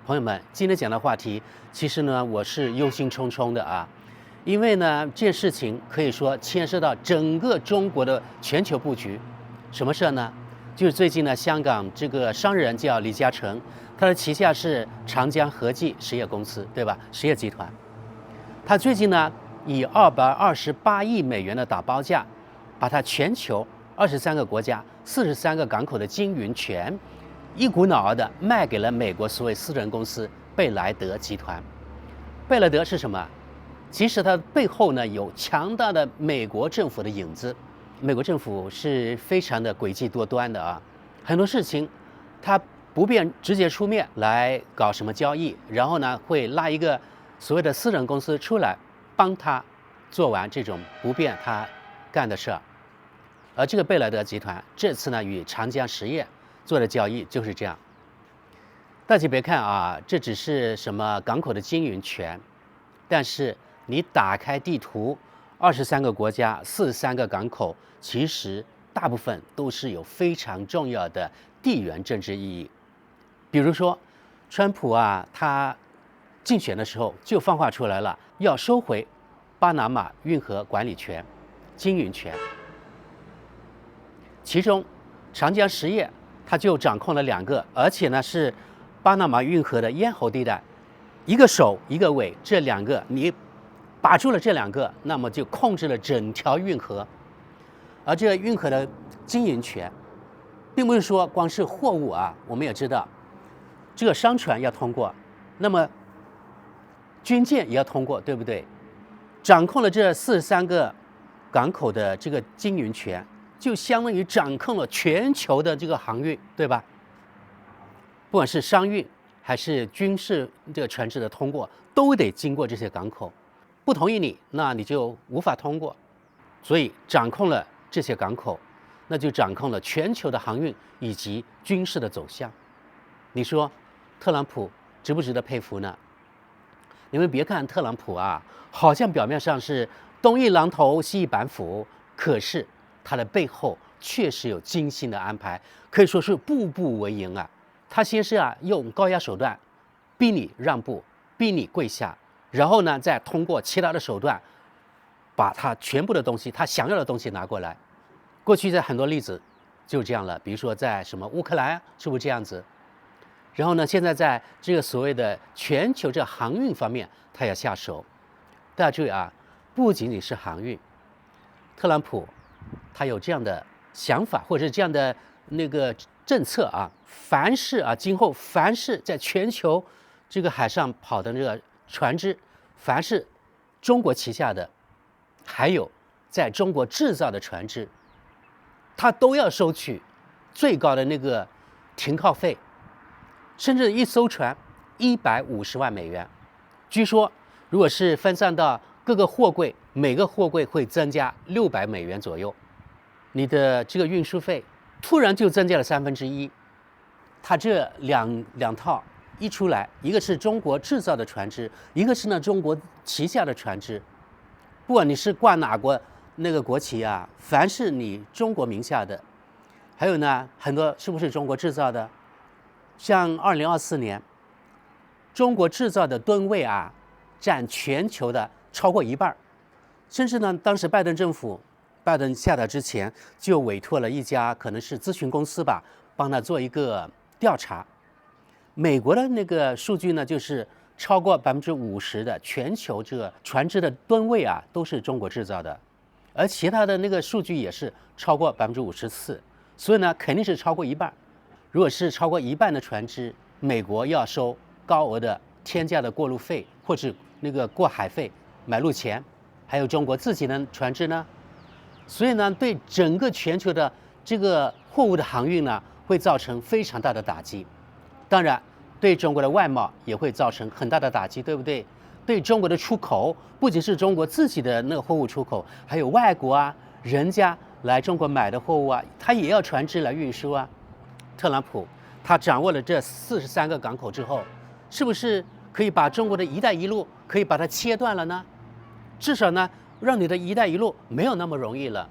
朋友们，今天讲的话题，其实呢，我是忧心忡忡的啊，因为呢，这件事情可以说牵涉到整个中国的全球布局。什么事呢？就是最近呢，香港这个商人叫李嘉诚，他的旗下是长江和记实业公司，对吧？实业集团，他最近呢，以228亿美元的打包价，把他全球23个国家、43个港口的经营权，一股脑儿的卖给了美国所谓私人公司贝莱德集团。贝莱德是什么？其实它背后呢有强大的美国政府的影子。美国政府是非常的诡计多端的啊，很多事情它不便直接出面来搞什么交易，然后呢会拉一个所谓的私人公司出来帮他做完这种不便他干的事儿。而这个贝莱德集团这次呢与长江实业做的交易就是这样。大家别看啊，这只是什么港口的经营权，但是你打开地图，23个国家、43个港口，其实大部分都是有非常重要的地缘政治意义。比如说，川普啊，他竞选的时候就放话出来了，要收回巴拿马运河管理权、经营权。其中，长江实业它就掌控了2个，而且呢是巴拿马运河的咽喉地带，一个首一个尾，这2个你把住了这2个，那么就控制了整条运河。而这个运河的经营权，并不是说光是货物啊，我们也知道，这个商船要通过，那么军舰也要通过，对不对？掌控了这43个港口的这个经营权，就相当于掌控了全球的这个航运，对吧？不管是商运还是军事这个船只的通过，都得经过这些港口。不同意你，那你就无法通过。所以掌控了这些港口，那就掌控了全球的航运以及军事的走向。你说特朗普值不值得佩服呢？你们别看特朗普啊，好像表面上是东一榔头西一板斧，可是他的背后确实有精心的安排，可以说是步步为营啊。他先是用高压手段逼你让步，逼你跪下，然后呢再通过其他的手段把他全部的东西，他想要的东西拿过来。过去在很多例子就是这样了，比如说在什么乌克兰，是不是这样子？然后呢，现在在这个所谓的全球这航运方面，他要下手。大家注意啊，不仅仅是航运，特朗普他有这样的想法，或者是这样的那个政策啊，凡是今后凡是在全球这个海上跑的这个船只，凡是中国旗下的，还有在中国制造的船只，他都要收取最高的那个停靠费，甚至一艘船150万美元。据说，如果是分散到各个货柜，每个货柜会增加600美元左右，你的这个运输费突然就增加了1/3。它这两套一出来，一个是中国制造的船只，一个是呢中国旗下的船只。不管你是挂哪国那个国旗啊，凡是你中国名下的，还有呢很多是不是中国制造的？像2024年，中国制造的吨位啊，占全球的超过1半，甚至呢，当时拜登政府，拜登下台之前就委托了一家可能是咨询公司吧，帮他做一个调查。美国的那个数据呢，就是超过50%的全球这个船只的吨位啊，都是中国制造的，而其他的那个数据也是超过54%，所以呢，肯定是超过1半。如果是超过1半的船只，美国要收高额的天价的过路费，或者那个过海费、买路钱，还有中国自己的船只呢，所以呢，对整个全球的这个货物的航运呢，会造成非常大的打击。当然，对中国的外贸也会造成很大的打击，对不对？对中国的出口，不仅是中国自己的那个货物出口，还有外国啊，人家来中国买的货物啊，他也要船只来运输啊。特朗普他掌握了这43个港口之后，是不是可以把中国的一带一路可以把它切断了呢？至少呢，让你的一带一路没有那么容易了。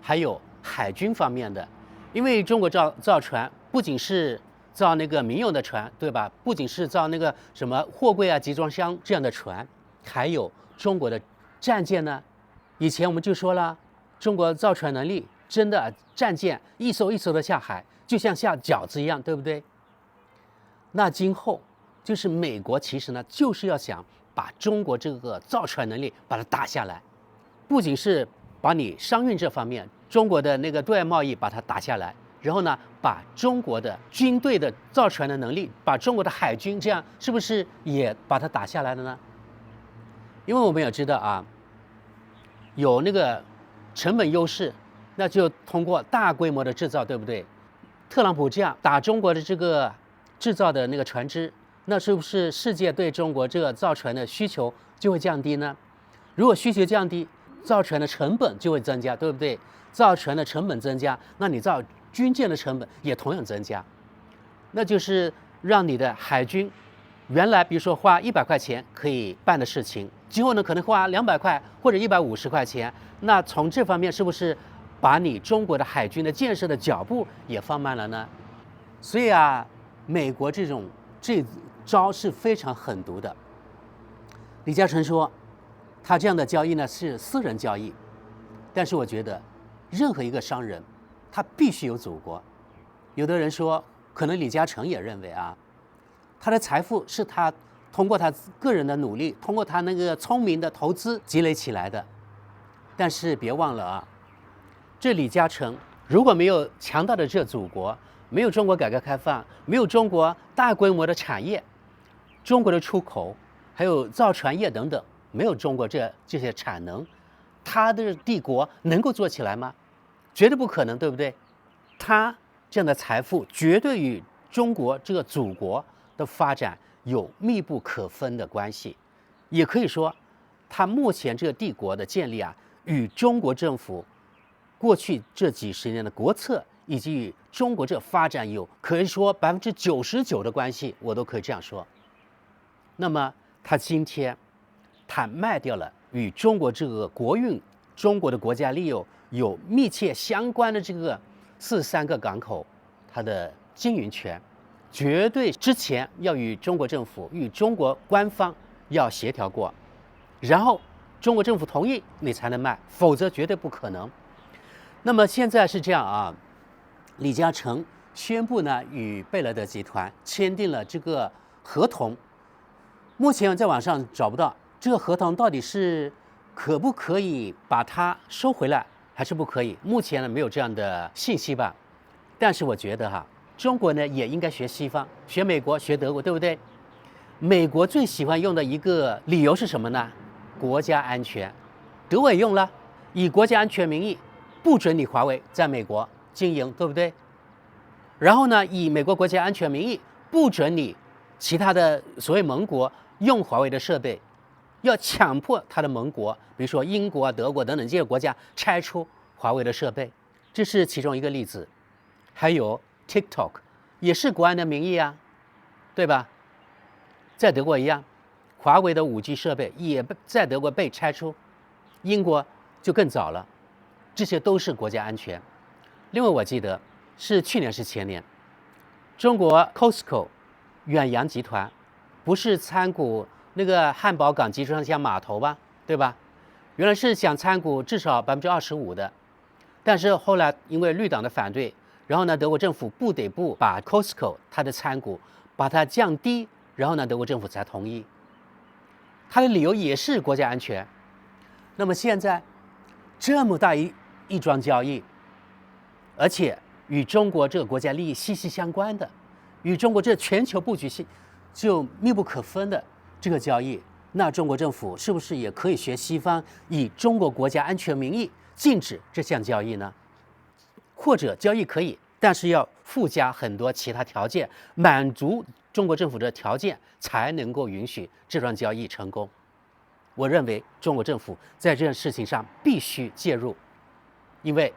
还有海军方面的，因为中国造船不仅是造那个民用的船，对吧？不仅是造那个什么货柜啊、集装箱这样的船，还有中国的战舰呢。以前我们就说了，中国造船能力真的战舰一艘一艘的下海，就像下饺子一样，对不对？那今后就是美国其实呢，就是要想把中国这个造船能力把它打下来，不仅是把你商运这方面中国的那个对外贸易把它打下来，然后呢，把中国的军队的造船的能力，把中国的海军这样是不是也把它打下来了呢？因为我们也知道啊，有那个成本优势，那就通过大规模的制造，对不对？特朗普这样打中国的这个制造的那个船只，那是不是世界对中国这个造船的需求就会降低呢？如果需求降低，造船的成本就会增加，对不对？造船的成本增加，那你造军舰的成本也同样增加，那就是让你的海军原来比如说花100块钱可以办的事情，今后呢可能花200块或者150块钱。那从这方面是不是把你中国的海军的建设的脚步也放慢了呢？所以啊，美国这招是非常狠毒的。李嘉诚说，他这样的交易呢是私人交易，但是我觉得任何一个商人他必须有祖国。有的人说，可能李嘉诚也认为啊，他的财富是他通过他个人的努力，通过他那个聪明的投资积累起来的。但是别忘了啊，这李嘉诚如果没有强大的这祖国，没有中国改革开放，没有中国大规模的产业，中国的出口，还有造船业等等，没有中国这些产能，他的帝国能够做起来吗？绝对不可能，对不对？他这样的财富绝对与中国这个祖国的发展有密不可分的关系，也可以说，他目前这个帝国的建立啊，与中国政府过去这几十年的国策，以及与中国这发展有可以说99%的关系，我都可以这样说。那么他今天他卖掉了与中国这个国运、中国的国家利益有密切相关的这个43个港口，它的经营权，绝对之前要与中国政府、与中国官方要协调过，然后中国政府同意你才能卖，否则绝对不可能。那么现在是这样啊，李嘉诚宣布呢与贝莱德集团签订了这个合同，目前在网上找不到这个合同到底是可不可以把它收回来，还是不可以？目前呢没有这样的信息吧。但是我觉得哈，中国呢也应该学西方，学美国，学德国，对不对？美国最喜欢用的一个理由是什么呢？国家安全。德国也用了，以国家安全名义不准你华为在美国经营，对不对？然后呢，以美国国家安全名义不准你其他的所谓盟国用华为的设备，要强迫他的盟国，比如说英国、德国等等这些国家拆出华为的设备，这是其中一个例子。还有 TikTok 也是国安的名义啊，对吧？在德国一样，华为的5G 设备也在德国被拆出，英国就更早了，这些都是国家安全。另外我记得是去年是前年，中国 Costco 远洋集团不是参股那个汉堡港集装箱码头吧，对吧？原来是想参股至少25%的，但是后来因为绿党的反对，然后呢，德国政府不得不把 Costco 它的参股把它降低，然后呢，德国政府才同意。它的理由也是国家安全。那么现在这么大一桩交易，而且与中国这个国家利益息息相关的，与中国这全球布局就密不可分的这个交易，那中国政府是不是也可以学西方，以中国国家安全名义禁止这项交易呢？或者交易可以，但是要附加很多其他条件，满足中国政府的条件，才能够允许这桩交易成功。我认为中国政府在这件事情上必须介入，因为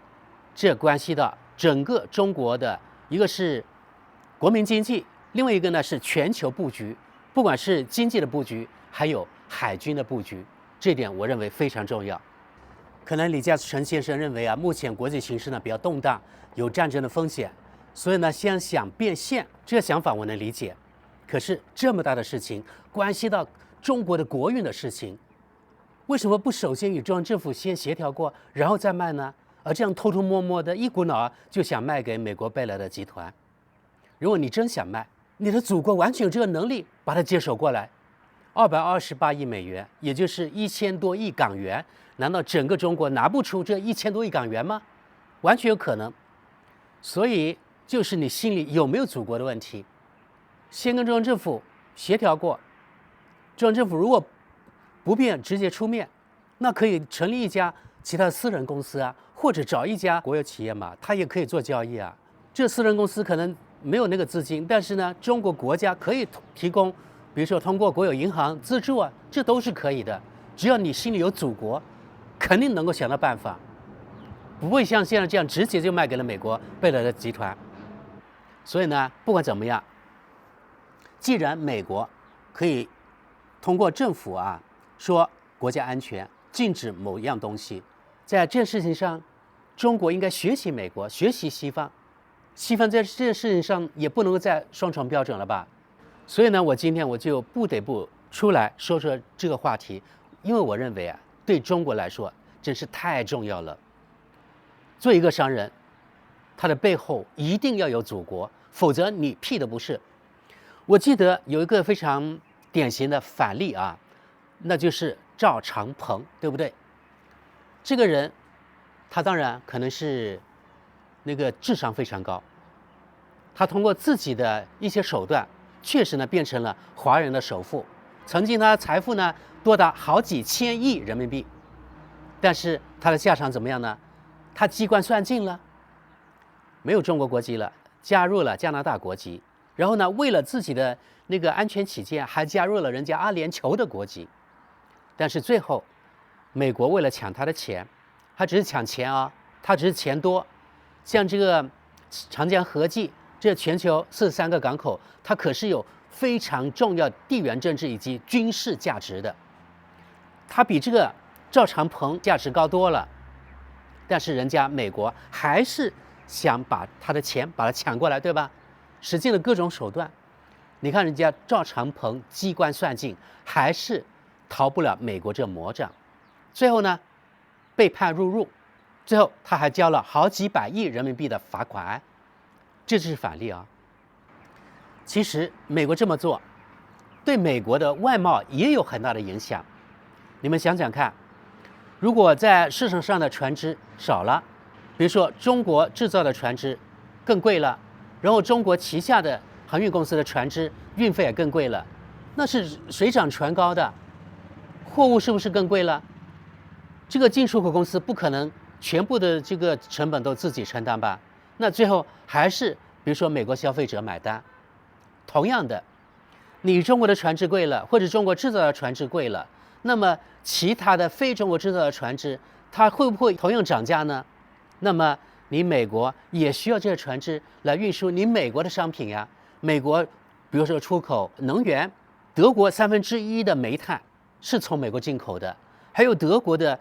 这关系到整个中国的一个是国民经济，另外一个呢是全球布局，不管是经济的布局，还有海军的布局，这点我认为非常重要。可能李嘉诚先生认为啊，目前国际形势呢比较动荡，有战争的风险，所以呢，先想变现，这个想法我能理解。可是这么大的事情，关系到中国的国运的事情，为什么不首先与中央政府先协调过，然后再卖呢？而这样偷偷摸摸的一股脑就想卖给美国贝莱德集团。如果你真想卖，你的祖国完全有这个能力把它接手过来。228亿美元，也就是1000多亿港元，难道整个中国拿不出这1000多亿港元吗？完全有可能。所以就是你心里有没有祖国的问题。先跟中央政府协调过，中央政府如果不便直接出面，那可以成立一家其他私人公司啊，或者找一家国有企业嘛，它也可以做交易啊。这私人公司可能没有那个资金，但是呢，中国国家可以提供，比如说通过国有银行资助啊，这都是可以的。只要你心里有祖国，肯定能够想到办法，不会像现在这样直接就卖给了美国贝莱德集团。所以呢，不管怎么样，既然美国可以通过政府啊说国家安全禁止某一样东西，在这件事情上，中国应该学习美国，学习西方。西方在这件事情上也不能够再双重标准了吧？所以呢，我今天就不得不出来说说这个话题，因为我认为啊，对中国来说真是太重要了。做一个商人，他的背后一定要有祖国，否则你屁都不是。我记得有一个非常典型的反例啊，那就是赵长鹏，对不对？这个人，他当然可能是那个智商非常高，他通过自己的一些手段，确实呢变成了华人的首富。曾经他的财富呢多达好几千亿人民币，但是他的下场怎么样呢？他机关算尽了，没有中国国籍了，加入了加拿大国籍。然后呢，为了自己的那个安全起见，还加入了人家阿联酋的国籍。但是最后，美国为了抢他的钱，他只是抢钱啊，他只是钱多。像这个长江合计，这全球43个港口，它可是有非常重要地缘政治以及军事价值的。它比这个赵长鹏价值高多了。但是人家美国还是想把他的钱把它抢过来，对吧？使尽了各种手段。你看人家赵长鹏机关算尽，还是逃不了美国这魔掌。最后呢，被判入狱，最后他还交了好几百亿人民币的罚款，这就是反例啊。其实美国这么做，对美国的外贸也有很大的影响。你们想想看，如果在市场上的船只少了，比如说中国制造的船只更贵了，然后中国旗下的航运公司的船只运费也更贵了，那是水涨船高的，货物是不是更贵了？这个进出口公司不可能全部的这个成本都自己承担吧？那最后还是比如说美国消费者买单。同样的，你中国的船只贵了，或者中国制造的船只贵了，那么其他的非中国制造的船只，它会不会同样涨价呢？那么你美国也需要这些船只来运输你美国的商品呀。美国比如说出口能源，德国1/3的煤炭是从美国进口的，还有德国的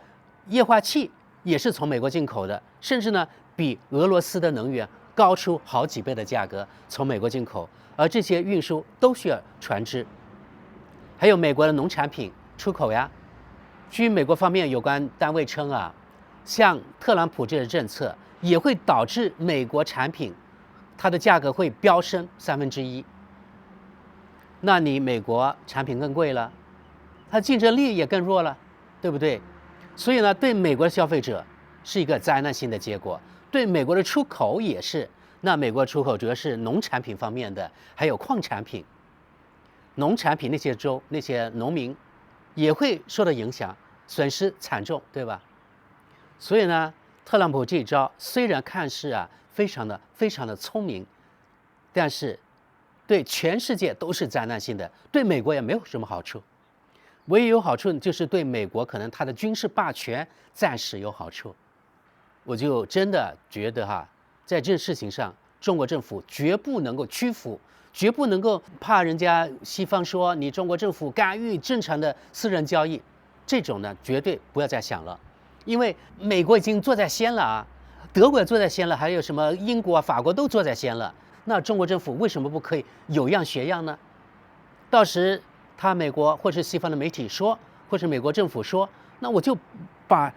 液化气也是从美国进口的，甚至呢比俄罗斯的能源高出好几倍的价格从美国进口，而这些运输都需要船只。还有美国的农产品出口呀，据美国方面有关单位称啊，像特朗普这个政策也会导致美国产品它的价格会飙升1/3，那你美国产品更贵了，它竞争力也更弱了，对不对？所以呢，对美国的消费者是一个灾难性的结果，对美国的出口也是。那美国出口主要是农产品方面的，还有矿产品。农产品那些州那些农民也会受到影响，损失惨重，对吧？所以呢，特朗普这一招虽然看似啊非常的聪明，但是对全世界都是灾难性的，对美国也没有什么好处。唯一有好处就是对美国可能它的军事霸权暂时有好处。我就真的觉得在这事情上，中国政府绝不能够屈服，绝不能够怕人家西方说你中国政府干预正常的私人交易，这种呢绝对不要再想了，因为美国已经坐在先了啊，德国坐在先了，还有什么英国啊、法国都坐在先了，那中国政府为什么不可以有样学样呢？到时他美国或是西方的媒体说，或是美国政府说，那我就把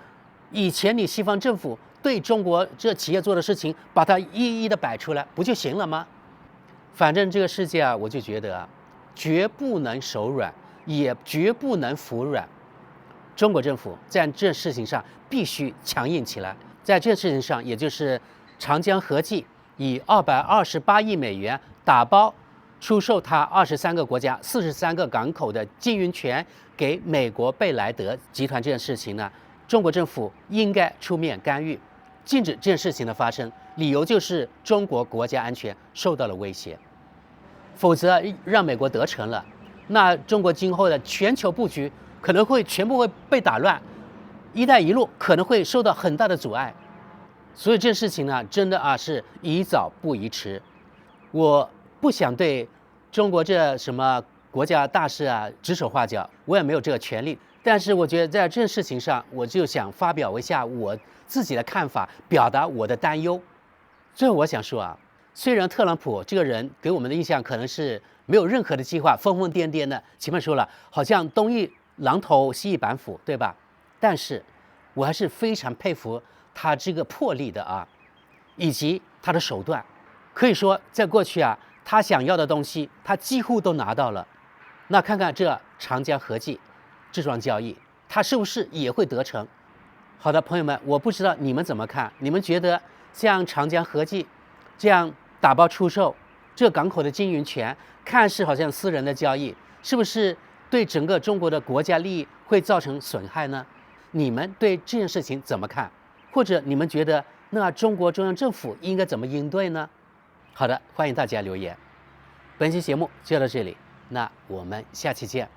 以前你西方政府对中国这企业做的事情，把它一一的摆出来，不就行了吗？反正这个世界啊，我就觉得啊，绝不能手软，也绝不能服软。中国政府在这事情上必须强硬起来，在这事情上，也就是长江合计以228亿美元打包出售它23个国家43个港口的经营权给美国贝莱德集团这件事情呢，中国政府应该出面干预，禁止这件事情的发生。理由就是中国国家安全受到了威胁，否则让美国得逞了，那中国今后的全球布局可能会全部会被打乱，一带一路可能会受到很大的阻碍。所以这事情呢，真的啊是宜早不宜迟。我不想对中国这什么国家大事啊指手画脚，我也没有这个权利。但是我觉得在这事情上，我就想发表一下我自己的看法，表达我的担忧。最后我想说啊，虽然特朗普这个人给我们的印象可能是没有任何的计划，疯疯癫癫的，前面说了，好像东一榔头西一板斧，对吧？但是我还是非常佩服他这个魄力的啊，以及他的手段。可以说，在过去啊，他想要的东西，他几乎都拿到了。那看看这长江合计这桩交易，他是不是也会得逞？好的，朋友们，我不知道你们怎么看？你们觉得像长江合计这样打包出售这港口的经营权，看似好像私人的交易，是不是对整个中国的国家利益会造成损害呢？你们对这件事情怎么看？或者你们觉得那中国中央政府应该怎么应对呢？好的，欢迎大家留言。本期节目就到这里，那我们下期见。